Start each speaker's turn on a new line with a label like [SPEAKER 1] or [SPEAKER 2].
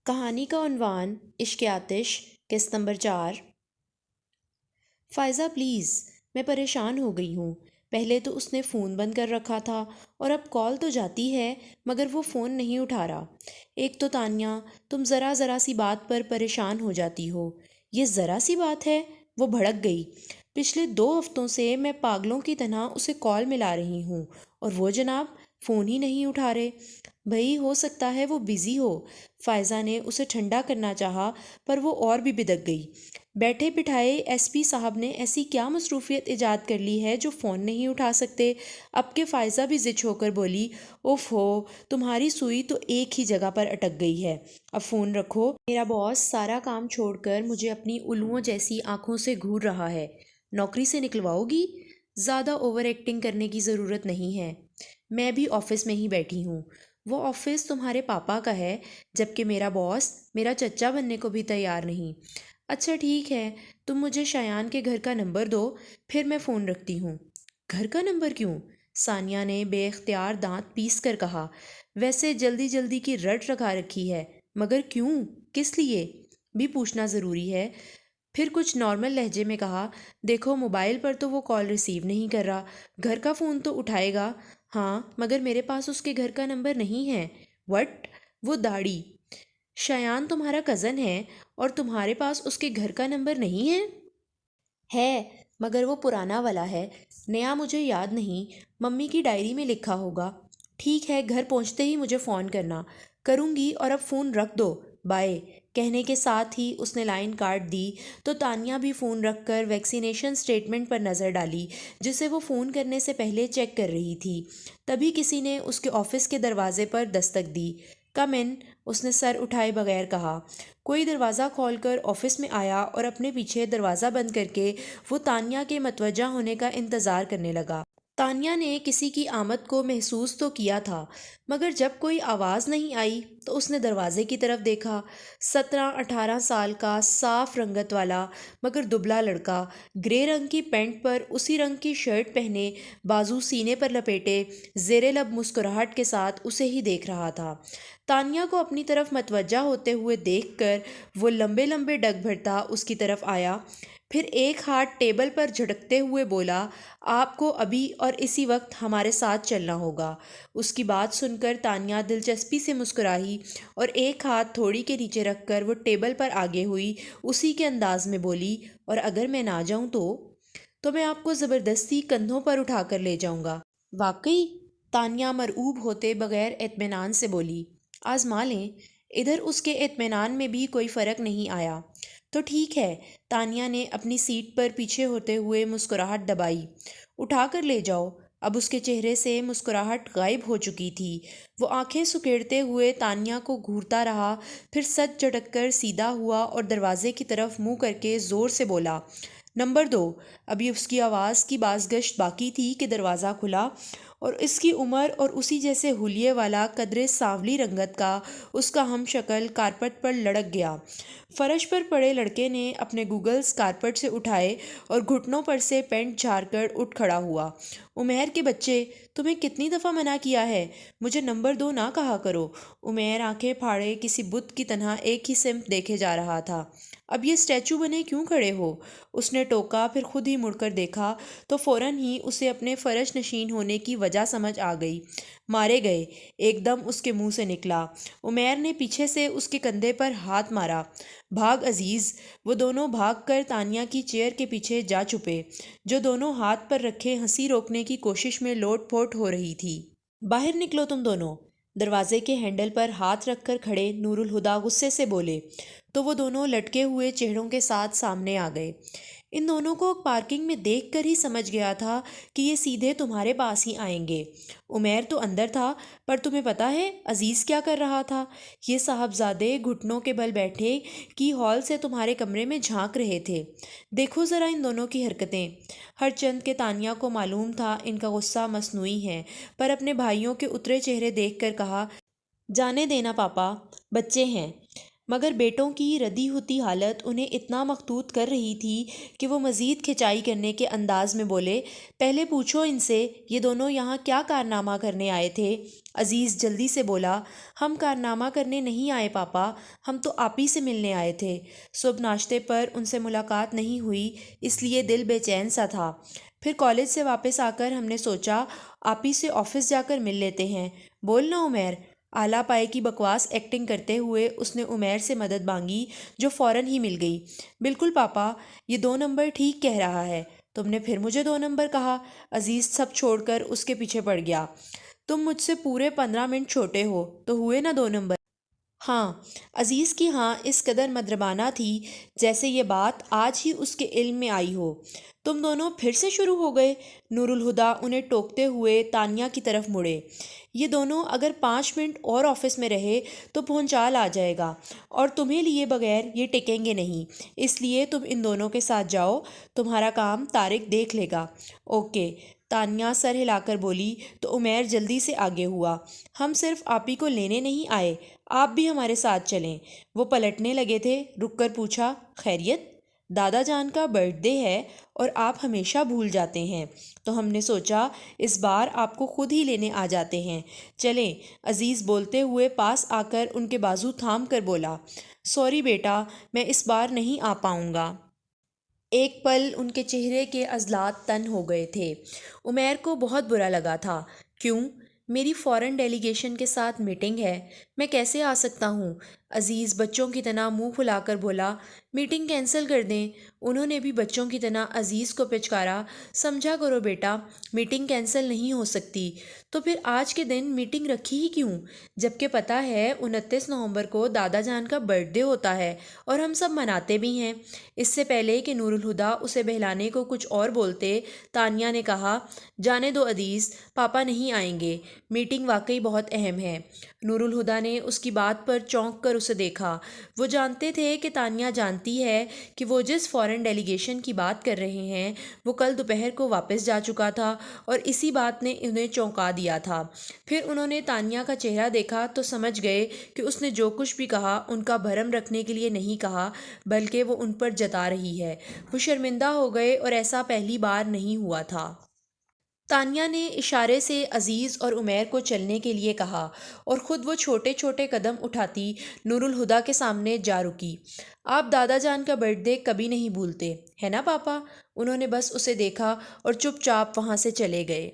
[SPEAKER 1] کہانی کا عنوان عشق آتش، قسط نمبر 4۔ فائزہ پلیز، میں پریشان ہو گئی ہوں۔ پہلے تو اس نے فون بند کر رکھا تھا اور اب کال تو جاتی ہے مگر وہ فون نہیں اٹھا رہا۔ ایک تو تانیہ، تم ذرا سی بات پر پریشان ہو جاتی ہو۔ یہ ذرا سی بات ہے؟ وہ بھڑک گئی۔ پچھلے 2 ہفتوں سے میں پاگلوں کی طرح اسے کال ملا رہی ہوں اور وہ جناب فون ہی نہیں اٹھا رہے۔ بھئی ہو سکتا ہے وہ بیزی ہو۔ فائزہ نے اسے ٹھنڈا کرنا چاہا پر وہ اور بھی بدک گئی۔ بیٹھے بٹھائے ایس پی صاحب نے ایسی کیا مصروفیت ایجاد کر لی ہے جو فون نہیں اٹھا سکتے؟ اب کہ فائزہ بھی زچ ہو کر بولی، اوف ہو، تمہاری سوئی تو ایک ہی جگہ پر اٹک گئی ہے، اب فون رکھو۔ میرا باس سارا کام چھوڑ کر مجھے اپنی الوؤں جیسی آنکھوں سے گھور رہا ہے۔ نوکری سے نکلواؤ گی؟ زیادہ اوور ایکٹنگ کرنے کی ضرورت نہیں ہے، میں بھی آفس میں ہی بیٹھی ہوں۔ وہ آفس تمہارے پاپا کا ہے، جبکہ میرا باس میرا چچا بننے کو بھی تیار نہیں۔ اچھا ٹھیک ہے، تم مجھے شایان کے گھر کا نمبر دو، پھر میں فون رکھتی ہوں۔ گھر کا نمبر کیوں؟ ثانیہ نے بے اختیار دانت پیس کر کہا۔ ویسے جلدی کی رٹ رکھا رکھی ہے، مگر کیوں؟ کس لیے بھی پوچھنا ضروری ہے۔ پھر کچھ نارمل لہجے میں کہا، دیکھو موبائل پر تو وہ کال ریسیو نہیں کر رہا، گھر کا فون تو اٹھائے گا۔ ہاں مگر میرے پاس اس کے گھر کا نمبر نہیں ہے۔ وٹ؟ وہ داڑھی، شایان تمہارا کزن ہے اور تمہارے پاس اس کے گھر کا نمبر نہیں ہے؟ ہے مگر وہ پرانا والا ہے، نیا مجھے یاد نہیں، ممی کی ڈائری میں لکھا ہوگا۔ ٹھیک ہے، گھر پہنچتے ہی مجھے فون کرنا۔ کروں گی، اور اب فون رکھ دو، بائے۔ کہنے کے ساتھ ہی اس نے لائن کاٹ دی تو تانیہ بھی فون رکھ کر ویکسینیشن سٹیٹمنٹ پر نظر ڈالی جسے وہ فون کرنے سے پہلے چیک کر رہی تھی۔ تبھی کسی نے اس کے آفس کے دروازے پر دستک دی۔ کم ان، اس نے سر اٹھائے بغیر کہا۔ کوئی دروازہ کھول کر آفس میں آیا اور اپنے پیچھے دروازہ بند کر کے وہ تانیہ کے متوجہ ہونے کا انتظار کرنے لگا۔ تانیہ نے کسی کی آمد کو محسوس تو کیا تھا مگر جب کوئی آواز نہیں آئی تو اس نے دروازے کی طرف دیکھا۔ 17-18 سال کا صاف رنگت والا مگر دبلا لڑکا، گرے رنگ کی پینٹ پر اسی رنگ کی شرٹ پہنے، بازو سینے پر لپیٹے، زیر لب مسکراہٹ کے ساتھ اسے ہی دیکھ رہا تھا۔ تانیہ کو اپنی طرف متوجہ ہوتے ہوئے دیکھ کر وہ لمبے ڈگ بھرتا اس کی طرف آیا، پھر ایک ہاتھ ٹیبل پر جھٹکتے ہوئے بولا، آپ کو ابھی اور اسی وقت ہمارے ساتھ چلنا ہوگا۔ اس کی بات سن کر تانیہ دلچسپی سے مسکرائی اور ایک ہاتھ تھوڑی کے نیچے رکھ کر وہ ٹیبل پر آگے ہوئی، اسی کے انداز میں بولی، اور اگر میں نہ جاؤں تو میں آپ کو زبردستی کندھوں پر اٹھا کر لے جاؤں گا۔ واقعی؟ تانیہ مرعوب ہوتے بغیر اطمینان سے بولی۔ آزما لیں۔ ادھر اس کے اطمینان میں بھی کوئی فرق نہیں آیا۔ تو ٹھیک ہے، تانیہ نے اپنی سیٹ پر پیچھے ہوتے ہوئے مسکراہٹ دبائی۔ اٹھا کر لے جاؤ۔ اب اس کے چہرے سے مسکراہٹ غائب ہو چکی تھی۔ وہ آنکھیں سکیڑتے ہوئے تانیہ کو گھورتا رہا، پھر سچ جھٹک کر سیدھا ہوا اور دروازے کی طرف منہ کر کے زور سے بولا، نمبر 2۔ ابھی اس کی آواز کی بازگشت باقی تھی کہ دروازہ کھلا اور اس کی عمر اور اسی جیسے حلیے والا قدرے سانولی رنگت کا اس کا ہم شکل کارپٹ پر لڑک گیا۔ فرش پر پڑے لڑکے نے اپنے گوگلز کارپٹ سے اٹھائے اور گھٹنوں پر سے پینٹ جھاڑ کر اٹھ کھڑا ہوا۔ عمیر کے بچے، تمہیں کتنی دفعہ منع کیا ہے، مجھے نمبر 2 نہ کہا کرو۔ عمیر آنکھیں پھاڑے کسی بت کی طرح ایک ہی سمت دیکھے جا رہا تھا۔ اب یہ اسٹیچو بنے کیوں کھڑے ہو؟ اس نے ٹوکا، پھر خود ہی مڑ کر دیکھا تو فوراً ہی اسے اپنے فرش نشین ہونے کی وجہ سمجھ آ گئی۔ مارے گئے، ایک دم اس کے منہ سے نکلا۔ عمیر نے پیچھے سے اس کے کندھے پر ہاتھ مارا۔ بھاگ عزیز۔ وہ دونوں بھاگ کر تانیہ کی چیئر کے پیچھے جا چھپے، جو دونوں ہاتھ پر رکھے ہنسی روکنے کی کوشش میں لوٹ پوٹ ہو رہی تھی۔ باہر نکلو تم دونوں۔ دروازے کے ہینڈل پر ہاتھ رکھ کر کھڑے نور الہدیٰ غصے سے بولے تو وہ دونوں لٹکے ہوئے چہروں کے ساتھ سامنے آ گئے۔ ان دونوں کو پارکنگ میں دیکھ کر ہی سمجھ گیا تھا کہ یہ سیدھے تمہارے پاس ہی آئیں گے۔ عمیر تو اندر تھا، پر تمہیں پتہ ہے عزیز کیا کر رہا تھا؟ یہ صاحبزادے گھٹنوں کے بل بیٹھے کی ہال سے تمہارے کمرے میں جھانک رہے تھے۔ دیکھو ذرا ان دونوں کی حرکتیں۔ ہر چند کے تانیہ کو معلوم تھا ان کا غصہ مصنوعی ہے، پر اپنے بھائیوں کے اترے چہرے دیکھ کر کہا، جانے دینا پاپا، بچے ہیں۔ مگر بیٹوں کی ردی ہوتی حالت انہیں اتنا مخطوط کر رہی تھی کہ وہ مزید کھنچائی کرنے کے انداز میں بولے، پہلے پوچھو ان سے یہ دونوں یہاں کیا کارنامہ کرنے آئے تھے؟ عزیز جلدی سے بولا، ہم کارنامہ کرنے نہیں آئے پاپا، ہم تو آپ ہی سے ملنے آئے تھے۔ صبح ناشتے پر ان سے ملاقات نہیں ہوئی، اس لیے دل بے چین سا تھا۔ پھر کالج سے واپس آ کر ہم نے سوچا آپ ہی سے آفس جا کر مل لیتے ہیں۔ بولنا عمیر۔ اعلیٰ پائے کی بکواس ایکٹنگ کرتے ہوئے اس نے عمیر سے مدد مانگی، جو فوراً ہی مل گئی۔ بالکل پاپا، یہ 2 نمبر ٹھیک کہہ رہا ہے۔ تم نے پھر مجھے 2 نمبر کہا۔ عزیز سب چھوڑ کر اس کے پیچھے پڑ گیا۔ تم مجھ سے پورے 15 منٹ چھوٹے ہو، تو ہوئے نا 2 نمبر؟ ہاں۔ عزیز کی ہاں اس قدر مدربانہ تھی جیسے یہ بات آج ہی اس کے علم میں آئی ہو۔ تم دونوں پھر سے شروع ہو گئے؟ نور الہدیٰ انہیں ٹوکتے ہوئے تانیہ کی طرف مڑے۔ یہ دونوں اگر 5 منٹ اور آفس میں رہے تو بھونچال آ جائے گا، اور تمہیں لیے بغیر یہ ٹکیں گے نہیں، اس لیے تم ان دونوں کے ساتھ جاؤ، تمہارا کام طارق دیکھ لے گا۔ اوکے، تانیہ سر ہلا کر بولی تو عمیر جلدی سے آگے ہوا۔ ہم صرف آپ ہی کو لینے نہیں آئے، آپ بھی ہمارے ساتھ چلیں۔ وہ پلٹنے لگے تھے، رک کر پوچھا، خیریت؟ دادا جان کا برتھ ڈے ہے اور آپ ہمیشہ بھول جاتے ہیں، تو ہم نے سوچا اس بار آپ کو خود ہی لینے آ جاتے ہیں۔ چلیں۔ عزیز بولتے ہوئے پاس آ کر ان کے بازو تھام کر بولا، سوری بیٹا، میں اس بار نہیں آ پاؤں گا۔ ایک پل ان کے چہرے کے عضلات تن ہو گئے تھے۔ عمیر کو بہت برا لگا تھا۔ کیوں؟ میری فورن ڈیلیگیشن کے ساتھ میٹنگ ہے، میں کیسے آ سکتا ہوں؟ عزیز بچوں کی طرح منہ پھلا کر بولا، میٹنگ کینسل کر دیں۔ انہوں نے بھی بچوں کی طرح عزیز کو پچکارا، سمجھا کرو بیٹا، میٹنگ کینسل نہیں ہو سکتی، تو پھر آج کے دن میٹنگ رکھی ہی کیوں؟ جبکہ پتہ ہے 29 نومبر کو دادا جان کا برتھ ڈے ہوتا ہے اور ہم سب مناتے بھی ہیں۔ اس سے پہلے کہ نور الہدیٰ اسے بہلانے کو کچھ اور بولتے، تانیہ نے کہا، جانے دو عزیز، پاپا نہیں آئیں گے، میٹنگ واقعی بہت اہم ہے۔ نور الہدیٰ نے اس کی بات پر چونک کر اسے دیکھا۔ وہ جانتے تھے کہ تانیہ جانتی ہے کہ وہ جس فورن ڈیلیگیشن کی بات کر رہے ہیں وہ کل دوپہر کو واپس جا چکا تھا، اور اسی بات نے انہیں چونکا دیا تھا۔ پھر انہوں نے تانیہ کا چہرہ دیکھا تو سمجھ گئے کہ اس نے جو کچھ بھی کہا ان کا بھرم رکھنے کے لیے نہیں کہا، بلکہ وہ ان پر جتا رہی ہے۔ وہ شرمندہ ہو گئے، اور ایسا پہلی بار نہیں ہوا تھا۔ تانیہ نے اشارے سے عزیز اور عمیر کو چلنے کے لیے کہا، اور خود وہ چھوٹے چھوٹے قدم اٹھاتی نور الہدیٰ کے سامنے جا رکی۔ آپ دادا جان کا برتھ ڈے کبھی نہیں بھولتے، ہے نا پاپا؟ انہوں نے بس اسے دیکھا اور چپ چاپ وہاں سے چلے گئے۔